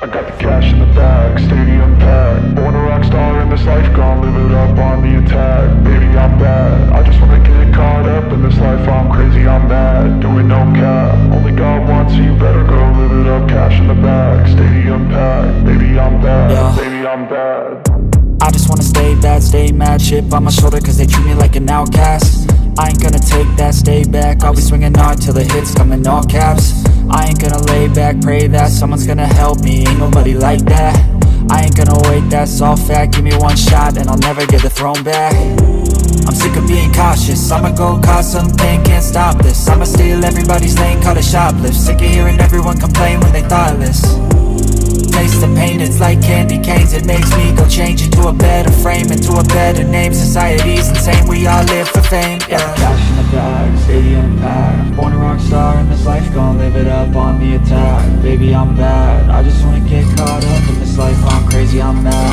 I got the cash in the bag, stadium packed. Born a rock star in this life, gon' live it up on the attack. Baby, I'm bad, I just wanna get caught up in this life. I'm crazy, I'm mad, doing no cap. Only got one, so you better go live it up. Cash in the bag, stadium packed. Baby, I'm bad, Yeah. baby, I'm bad. I just wanna stay bad, stay mad. Chip on my shoulder cause they treat me like an outcast. I ain't gonna take that, stay back. I'll be swinging hard till the hits come in all caps. I ain't gonna lay back, pray that someone's gonna help me. Ain't nobody like that. I ain't gonna wait, that's all fact. Give me one shot and I'll never get the throne back. I'm sick of being cautious, I'ma go cause something, can't stop this. I'ma steal everybody's lane, call it shoplift. Sick of hearing everyone complain when they thoughtless. Taste the pain, it's like candy canes. It makes me go change into a better frame, into a better name. Society's insane, we all live for fame, yeah. Cash in the bag, stadium packed. Born a rock star in this life, gon' live it up on the attack. Baby, I'm bad, I just wanna get caught up in this life. I'm crazy, I'm mad,